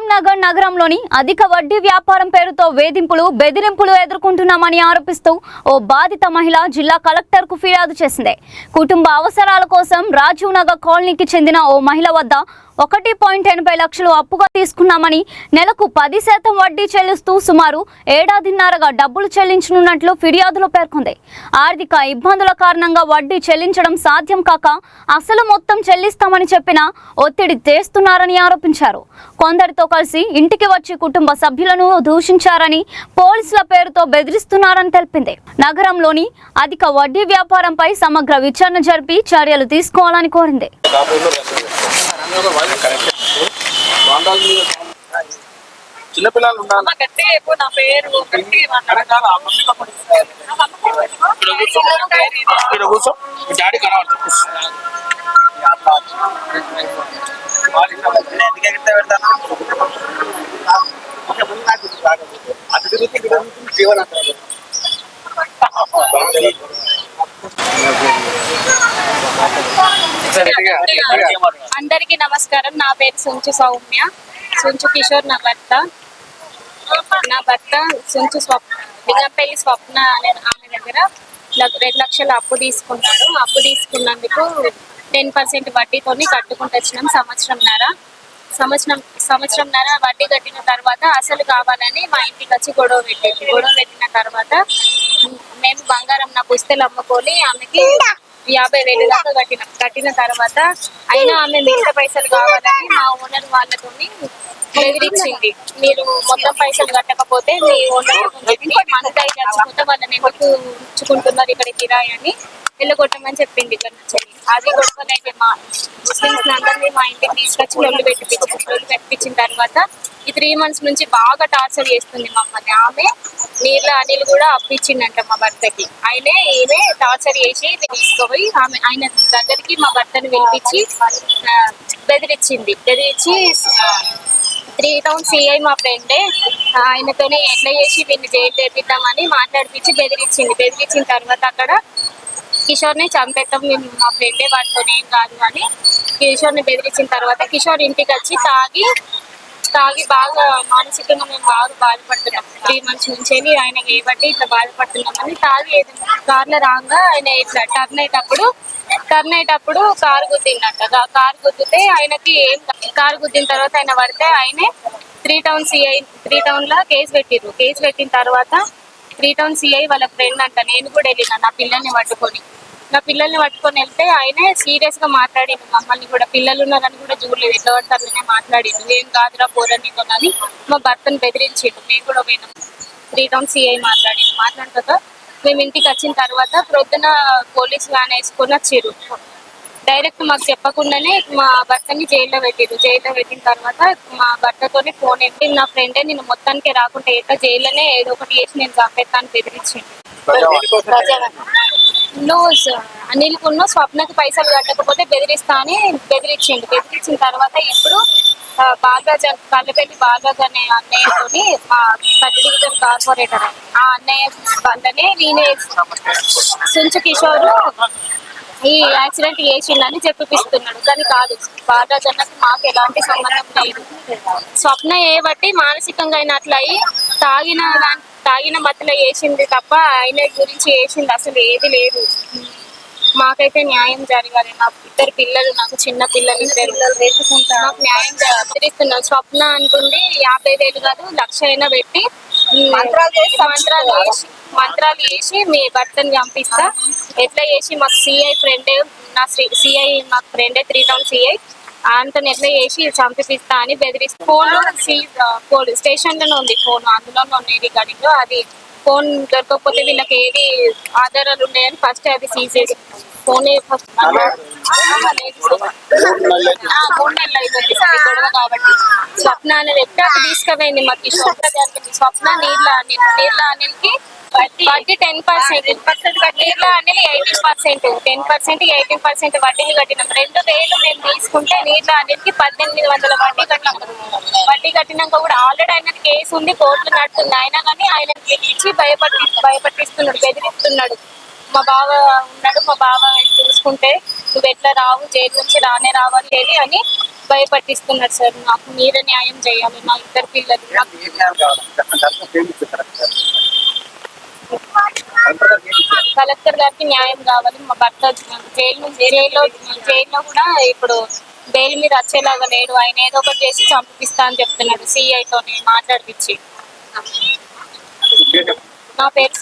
కరీంనగర్ నగరంలోని అధిక వడ్డీ వ్యాపారం పేరుతో వేధింపులు బెదిరింపులు ఎదుర్కొంటున్నామని ఆరోపిస్తూ ఓ బాధిత మహిళ జిల్లా కలెక్టర్కు ఫిర్యాదు చేసింది. కుటుంబ అవసరాల కోసం రాజీవ్ నగర్ కాలనీకి చెందిన ఓ మహిళ వద్ద 1.80 లక్షలు అప్పుగా తీసుకున్నామని నెలకు 10% వడ్డీ చెల్లిస్తూ సుమారు ఏడాదిన్నరగా డబ్బులు చెల్లించనున్నట్లు ఫిర్యాదులో పేర్కొంది. ఆర్థిక ఇబ్బందుల కారణంగా వడ్డీ చెల్లించడం సాధ్యం కాక అసలు మొత్తం చెల్లిస్తామని చెప్పినా ఒత్తిడి చేస్తున్నారని ఆరోపించారు. కొందరితో కలిసి ఇంటికి వచ్చి కుటుంబ సభ్యులను దూషించారని, పోలీసుల పేరుతో బెదిరిస్తున్నారని తెలిపింది. నగరంలోని అధిక వడ్డీ వ్యాపారంపై సమగ్ర విచారణ జరిపి చర్యలు తీసుకోవాలని కోరింది. చిన్నపిల్లలు ఉన్నారు. నా పేరు కూర్చో డాడీ కనబడుతుంది. అందరికి నమస్కారం. నా పేరు సుంచు సౌమ్య, సుంచు కిషోర్ నా భర్త. సుంచు లింగంపల్లి స్వప్న అనే ఆమె దగ్గర 2 లక్షలు అప్పు తీసుకున్నాడు. అప్పు తీసుకున్నందుకు 10% వడ్డీతోని కట్టుకుంటూ వచ్చినాం. సంవత్సరంన్నర వడ్డీ కట్టిన తర్వాత అసలు కావాలని మా ఇంటికి వచ్చి గొడవ పెట్టిన తర్వాత మేము బంగారం నా పుస్తలు అమ్ముకొని ఆమెకి 50,000 దాకా కట్టిన తర్వాత అయినా ఆమె మిగతా పైసలు కావాలని మా ఓనర్ వాళ్ళతోని బెదిరించింది. మీరు మొత్తం పైసలు కట్టకపోతే మీ ఓనర్ మంతై చచ్చిపోతే వాళ్ళని ఎందుకు ఉంచుకుంటున్నారు ఇక్కడ కిరాయి అని వెళ్ళగొట్టమని చెప్పింది. ఇక్కడ నుంచి అది గొడవలైతే మా ముస్లిమ్స్ అందరినీ మా ఇంటికి తీసుకొచ్చి లొల్లు పెట్టించిన తర్వాత ఈ 3 months నుంచి బాగా టార్చర్ చేస్తుంది మమ్మల్ని. ఆమె నీళ్ళ అనిల్ కూడా అప్పించిందంట మా భర్తకి. ఈమె టార్చర్ చేసి తీసుకుపోయి ఆయన దగ్గరికి మా భర్తని పిలిపించి బెదిరించి 3 Town CI మా ఫ్రెండే ఆయనతోనే ఎట్లా చేసి వీళ్ళు జైలు చేపిద్దామని మాట్లాడిపించి బెదిరించిన తర్వాత అక్కడ కిషోర్ని చంపేద్దాం, మేము మా ఫ్రెండే వాటితో ఏం కాదు అని కిషోర్ని బెదిరించిన తర్వాత కిషోర్ ఇంటికి వచ్చి తాగి బాగా మానసికంగా మేము బాగా బాధపడుతున్నాం. 3 months నుంచి ఆయన ఏబట్టి ఇట్లా బాధపడుతున్నామని తాగి కార్లో రాగా ఆయన ఇట్లా టర్న్ అయ్యేటప్పుడు కారు గుద్దిందట. కారు గుద్దితే ఆయనకి కారు గుద్దిన తర్వాత ఆయన పడితే ఆయనే 3 Town లో కేసు పెట్టిన తర్వాత 3 Town CI వాళ్ళ ఫ్రెండ్ అంట. నేను కూడా వెళ్ళిన నా పిల్లల్ని పట్టుకొని వెళ్తే ఆయనే సీరియస్ గా మాట్లాడిండు. మమ్మల్ని కూడా పిల్లలు ఉన్నారని కూడా చూడలేదు, ఎట్లా పడతారనే మాట్లాడిండు. ఏం కాదురా పోరని అని మా భర్తను బెదిరించిండు. మేము కూడా పోయినాం. 3 Town CI మాట్లాడిన మేము ఇంటికి వచ్చిన తర్వాత ప్రొద్దున పోలీస్ వ్యాన్ వేసుకొని వచ్చిర్రు. డైరెక్ట్ మాకు చెప్పకుండానే మా భర్తని జైల్లో పెట్టిన తర్వాత మా భర్తతోనే ఫోన్ ఎత్తి నా ఫ్రెండే నేను మొత్తానికి రాకుండా ఎట్లా జైల్లోనే ఏదో ఒకటి చేసి నేను చంపేస్తాను బెదిరించిండు. అనిల్ కున్న స్వప్నకి పైసలు కట్టకపోతే బెదిరిస్తా అని బెదిరించిన తర్వాత ఇప్పుడు కళ్ళపల్లి బాలరాజ్ అనే అన్నయ్యతోని మా డివిజన్ కార్పొరేటర్ ఆ అన్నయ్య వల్లనే నేనే సుంచు కిషోర్ ఈ యాక్సిడెంట్ చేసిందని చెప్పిస్తున్నాడు. కానీ కాదు, బాలరాజ్ అన్నకి మాకు ఎలాంటి సంబంధం లేదు. స్వప్న బట్టి మానసికంగా అయినా అట్లా అయ్యి తాగిన మత్తులో వేసింది తప్ప ఆయన గురించి వేసింది అసలు ఏది లేదు. మాకైతే న్యాయం జరగాలి. నాకు 2 పిల్లలు, నాకు చిన్న పిల్లలు 2 నాకు న్యాయం జరిగిస్తున్నాను. స్వప్న అంటుంది 50,000 కాదు 1,00,000 అయినా పెట్టి మంత్రాలు చేసి మీ భర్తను చంపిస్తా, ఎట్లా చేసి మాకు CI ఫ్రెండే CI మాకు ఫ్రెండే 3 Town CI అంతని ఎట్లా చేసి చంపిస్తా అని బెదిరిస్తే ఫోన్ స్టేషన్ లోనే ఉంది. ఫోన్ అందులోనే ఉన్నాయి రికార్డింగ్. అది ఫోన్ దొరకకపోతే వీళ్ళకి ఏది ఆధారాలు ఉన్నాయని ఫస్ట్ అది సీజ్ చేసి ఫోన్ 3 నెలలు అయిపోయింది గొడవ కాబట్టి స్వప్న అనేది ఎక్కడ తీసుకుపోయింది మాకు స్వప్న నీళ్ళ అనిల్కి వడ్డీ 10%, నీళ్ళ అనిల్ 18% వడ్డీని కట్టినాం. 2,000 మేము తీసుకుంటే నీళ్ళ అనిల్కి 1,800 వడ్డీ కట్టినాక కూడా ఆల్రెడీ ఆయన కేసు ఉంది, కోర్టులు నడుతుంది. అయినా కానీ ఆయన ఇచ్చి భయపట్టిస్తున్నాడు, బెదిరిస్తున్నాడు. మా బావ ఉన్నాడు, మా బావ చూసుకుంటాడు చేసుకుంటే నువ్వు ఎట్లా రావు, జైలు నుంచి రానే రావాలి అని భయపట్టిస్తున్నారు సార్. నాకు మీరే న్యాయం చేయాలి, నా ఇద్దరు పిల్లలు. కలెక్టర్ గారికి న్యాయం కావాలి. మా భర్త జైల్లో కూడా ఇప్పుడు బెయిల్ మీద వచ్చేలాగా లేడు. ఆయన ఏదో ఒకటి చేసి చంపిస్తా అని చెప్తున్నాడు. సిఐతో మాట్లాడిపించి. నా పేరు